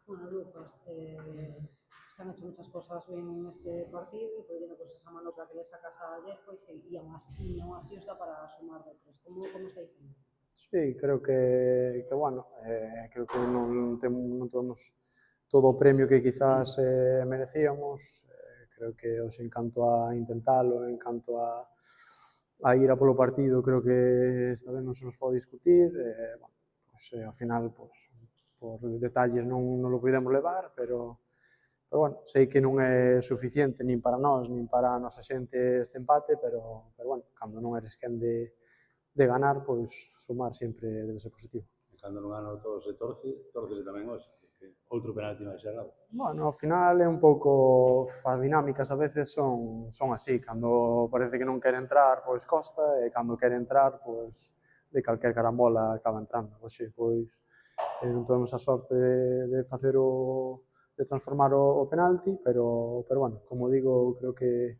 Bueno, Lucas, se han hecho muchas cosas bien en este partido y pues, pues esa manobra que le sacas ayer, pues y aún así os da para sumar de tres. ¿Cómo estáis ahí? Sí, creo que bueno, creo que non temos todo o premio que quizás merecíamos. Creo que hoxe, en canto a intentalo, en canto a ir a polo partido, creo que esta vez non se nos pode discutir. Bueno, pues, ao final, pues, por detalles non lo podemos levar, pero bueno, sei que non é suficiente nin para nós, nin para a nosa xente este empate, pero bueno, cando non eres quen de ganar, pois sumar sempre debe ser positivo. E cando non ano todo se torcese tamén hoxe, porque outro penalti máis errado. Bueno, ao final é un pouco, as dinámicas a veces son así, cando parece que non quere entrar, pois costa, e cando quere entrar, pois de calquer carambola acaba entrando. Oxe, pois non tuvemos a sorte de facer de transformar o penalti, pero bueno, como digo, creo que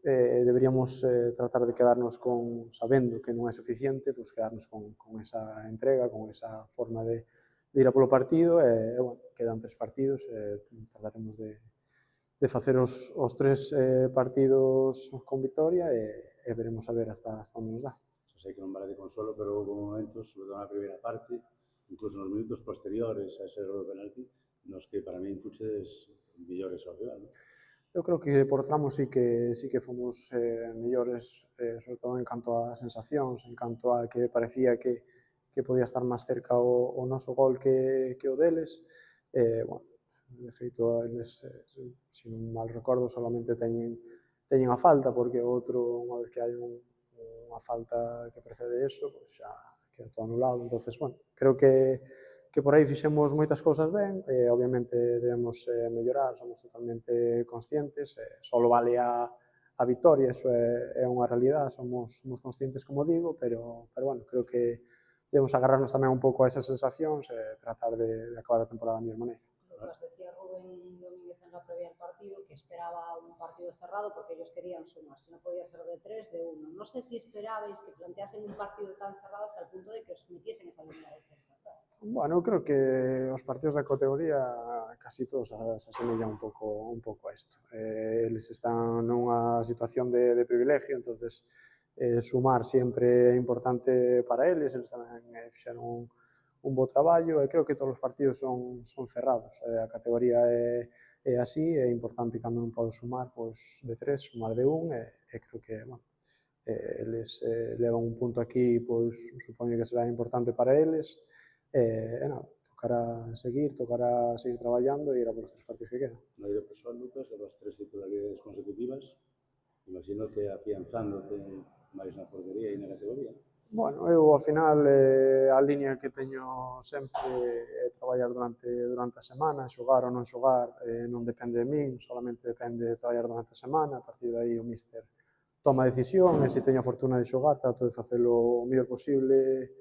deberíamos tratar de quedarnos sabendo que non é suficiente, pues quedarnos con esa entrega, con esa forma de ir a polo partido, e bueno, quedan 3 partidos, trataremos de facer os 3 partidos con victoria, e veremos a ver hasta onde nos dá. Sei que non vale de consuelo, pero houve momentos, sobre todo na primeira parte, incluso nos minutos posteriores a ese erro do penalti, nos que para min fuches millores ao rival, non? Eu creo que por tramos sí que fomos mellores, sobre todo en canto a sensacións, en canto a que parecía que podía estar máis cerca o noso gol que o deles. Bueno, de feito, eles, se non mal recordo, solamente teñen a falta, porque o outro, unha vez que hai unha falta que precede eso, pues xa queda todo anulado. Entonces, bueno, creo que por aí fixemos moitas cousas ben, e obviamente debemos mellorar, somos totalmente conscientes, só vale a victoria, eso é unha realidad, somos conscientes, como digo, pero bueno, creo que debemos agarrarnos tamén un pouco a esas sensacións e tratar de acabar a temporada da mesma maneira. Lucas, decía Rubén Domínguez en la previa del partido que esperaba un partido cerrado porque ellos querían sumar, si no podía ser de 3, de 1. No sé si esperabais que planteasen un partido tan cerrado hasta el punto de que os metiesen esa línea de 3. Bueno, eu creo que os partidos da categoría casi todos se asemellan un pouco a isto. Eles están nunha situación de privilegio, entonces sumar sempre é importante para eles tamén fixeron un bo traballo, e creo que todos os partidos son cerrados. A categoría é así, é importante cando non podo sumar, pois de 3, sumar de 1, e creo que, bueno, eles levan un punto aquí, pois supoño que será importante para eles, e nada, tocará seguir traballando e ir a polos 3 partidos que quedan. No eido persoal, Lucas, das 3 titularidades consecutivas, imagino que afianzándote máis na portería e na categoría. Bueno, eu ao final a línea que teño sempre é traballar durante a semana, xogar ou non xogar non depende de min, solamente depende de traballar durante a semana, a partir de aí o míster toma decisión, e se teño a fortuna de xogar, trato de facelo o mellor posible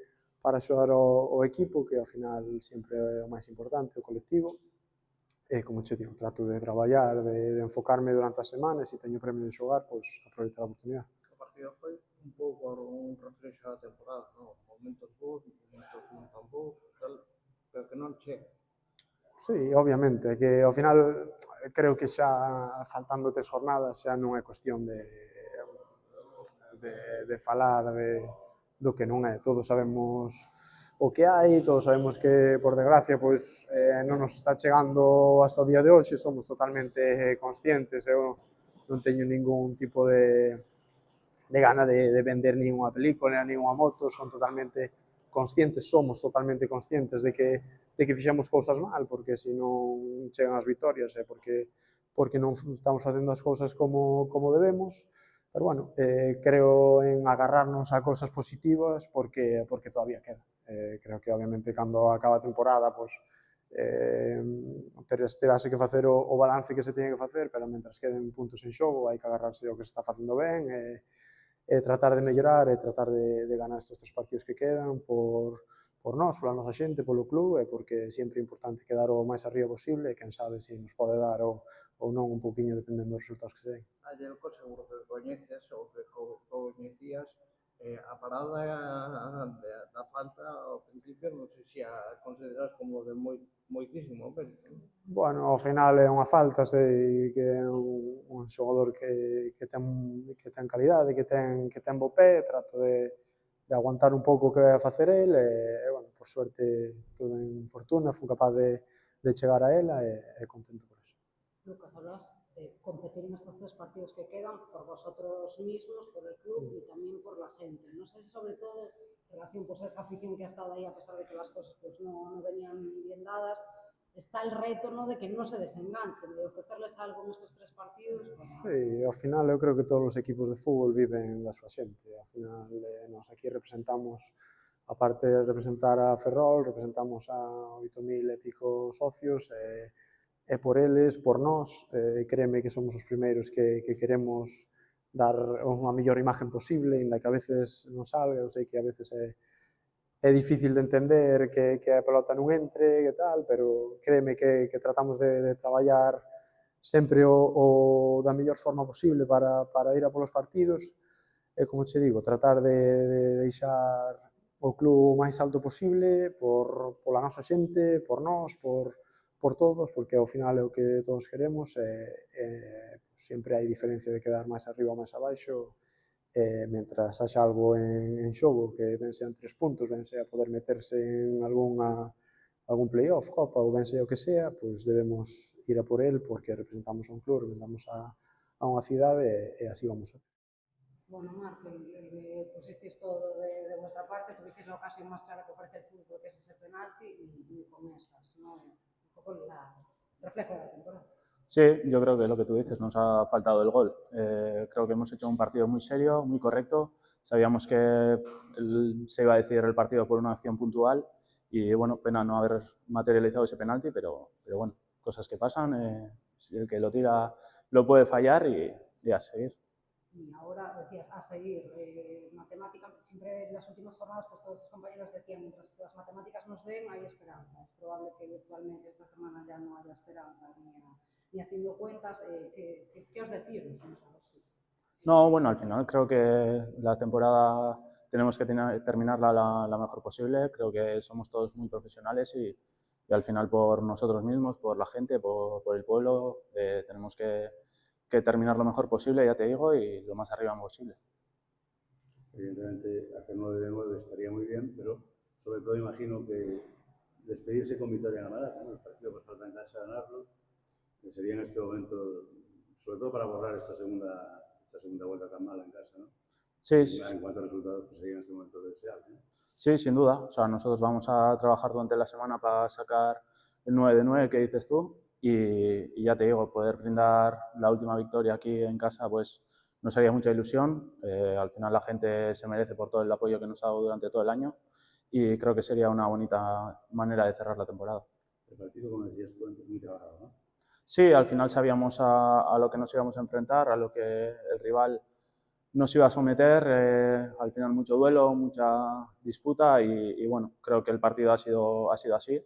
para axudar o equipo, que ao final sempre é o máis importante, o colectivo. E, como che digo, trato de traballar, de enfocarme durante a semana, e se teño premio de xogar, pois aproveitar a oportunidade. O partido foi un pouco un reflexo da temporada, non? Momentos bons, momentos non tan bons, tal, pero que non chega. Sí, obviamente, que ao final creo que xa faltando 3 jornadas xa non é cuestión de falar do que non é. Todos sabemos o que hai, todos sabemos que, por desgracia, pois, non nos está chegando hasta o día de hoxe, somos totalmente conscientes, eu non teño ningún tipo de gana de vender nin unha película, nin unha moto, somos totalmente conscientes de que fixemos cousas mal, porque se non chegan as vitorias é porque non estamos facendo as cousas como debemos. Pero bueno, creo en agarrarnos a cousas positivas porque todavía queda. Creo que obviamente cando acaba a temporada, pois, terase que facer o balance que se teña que facer, pero mentras queden puntos en xogo hai que agarrarse ao que se está facendo ben e tratar de mellorar e tratar de ganar estes 3 partidos que quedan por nós, pola nosa xente, polo club, e porque sempre é importante quedar o máis arriba posible, e quen sabe se nos pode dar ou non un pouquiño dependendo dos resultados que se den. Ayer, seguro que coñeces ou que coñecías A parada da falta ao principio non sei se a consideras como de moitísimo peso. Bueno, ao final é unha falta, sei que é un xogador que ten calidade, que ten bo pé, trato de aguantar un pouco o que vai a facer el e bueno, por suerte tuve en fortuna, fui capaz de chegar a ela e contento por eso. Lucas, hablas de competir en estos 3 partidos que quedan por vosotros mismos, por el club y también por la gente. No sé si sobre todo en relación pues, a esa afición que ha estado ahí a pesar de que las cosas pues, no venían bien dadas, está el reto, ¿no?, de que no se desenganchen, de ofrecerles algo en estos 3 partidos. Sí, ao final eu creo que todos os equipos de fútbol viven da súa xente. Ao final nós aquí representamos, aparte de representar a Ferrol, representamos a 8.000 e pico socios e por eles, por nós, créeme que somos os primeiros que queremos dar unha mellor imagen posible, inda que a veces non salga, eu sei que a veces é difícil de entender que a pelota non entre e tal, pero créeme que tratamos de traballar sempre da mellor forma posible para ir a polos partidos e, como che digo, tratar de deixar o club o máis alto posible pola nosa xente, por nós, por todos, porque ao final é o que todos queremos e sempre hai diferencia de quedar máis arriba ou máis abaixo mentras haxa algo en xogo, que ben sean 3 puntos, ben sea poder meterse en algún playoff, copa ou ben sea o que sea, pois debemos ir a por el porque representamos a un club, representamos a unha cidade e así vamos a hacer. Bueno, Marc, pusisteis todo de vuestra parte, tuvisteis la ocasión más clara que ofrece el fútbol, que es ese penalti, y con esas, ¿no? Un poco el reflejo de la temporada. Sí, yo creo que lo que tú dices, nos ha faltado el gol. Creo que hemos hecho un partido muy serio, muy correcto. Sabíamos que se iba a decidir el partido por una acción puntual y, bueno, pena no haber materializado ese penalti, pero bueno, cosas que pasan. El que lo tira lo puede fallar y a seguir. Y ahora decías, a seguir, matemáticas, siempre en las últimas jornadas pues todos tus compañeros decían, mientras las matemáticas nos den, hay esperanza. Es probable que virtualmente esta semana ya no haya esperanza ni haciendo cuentas. ¿Qué os decís? No, bueno, al final creo que la temporada tenemos que terminarla la mejor posible. Creo que somos todos muy profesionales y al final por nosotros mismos, por la gente, por el pueblo, tenemos que terminar lo mejor posible, ya te digo, y lo más arriba posible. Evidentemente, hacer 9 de 9 estaría muy bien, pero sobre todo imagino que despedirse con victoria ganada, ¿no? El partido por falta en casa ganarlo, sería en este momento, sobre todo para borrar esta segunda vuelta tan mala en casa, ¿no? Sí. En cuanto a resultados, pues sería en este momento deseable, ¿no? Sí, sin duda. O sea, nosotros vamos a trabajar durante la semana para sacar el 9 de 9 que dices tú. Y ya te digo, poder brindar la última victoria aquí en casa, pues nos haría mucha ilusión. Al final la gente se merece por todo el apoyo que nos ha dado durante todo el año y creo que sería una bonita manera de cerrar la temporada. El partido, como decías tú antes, muy trabajado, ¿no? Sí, al final sabíamos a lo que nos íbamos a enfrentar, a lo que el rival nos iba a someter. Al final mucho duelo, mucha disputa y bueno, creo que el partido ha sido así.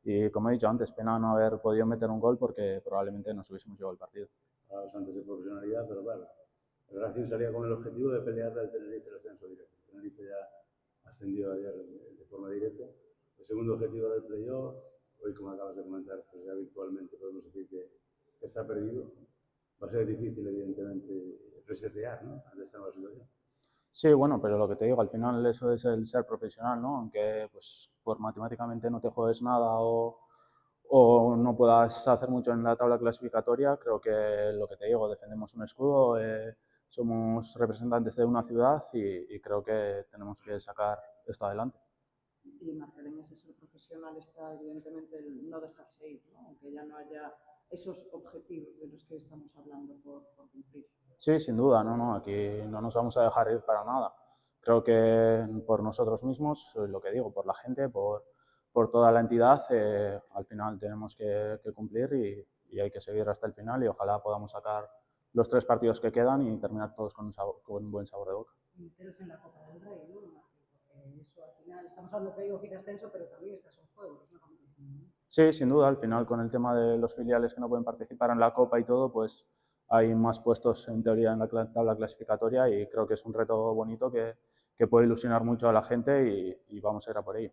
Y como he dicho antes, pena no haber podido meter un gol porque probablemente nos hubiésemos llevado el partido. Hablabas antes de profesionalidad, pero claro, el Racing salía con el objetivo de pelearle al Tenerife el ascenso directo. El Tenerife ya ascendió ayer de forma directa. El segundo objetivo del playoff, hoy como acabas de comentar, pues ya virtualmente podemos decir que está perdido. Va a ser difícil, evidentemente, resetear, ¿no?, ante esta nueva situación. Sí, bueno, pero lo que te digo, al final eso es el ser profesional, ¿no? Aunque pues por matemáticamente no te juegues nada o no puedas hacer mucho en la tabla clasificatoria, creo que lo que te digo, defendemos un escudo, somos representantes de una ciudad y creo que tenemos que sacar esto adelante. Y marcar en ese ser profesional está evidentemente el no dejarse ir, ¿no? Aunque ya no haya esos objetivos de los que estamos hablando por cumplir. Sí, sin duda, no, aquí no nos vamos a dejar ir para nada. Creo que por nosotros mismos, lo que digo, por la gente, por toda la entidad, al final tenemos que cumplir y hay que seguir hasta el final y ojalá podamos sacar los 3 partidos que quedan y terminar todos con un buen sabor de boca. Meteros en la Copa del Rey, ¿no? Porque eso al final, estamos hablando de playoff y de ascenso, pero también estas son juegos, ¿no? Sí, sin duda, al final con el tema de los filiales que no pueden participar en la Copa y todo, pues hay más puestos en teoría en la tabla clasificatoria y creo que es un reto bonito que que puede ilusionar mucho a la gente y vamos a ir a por ello.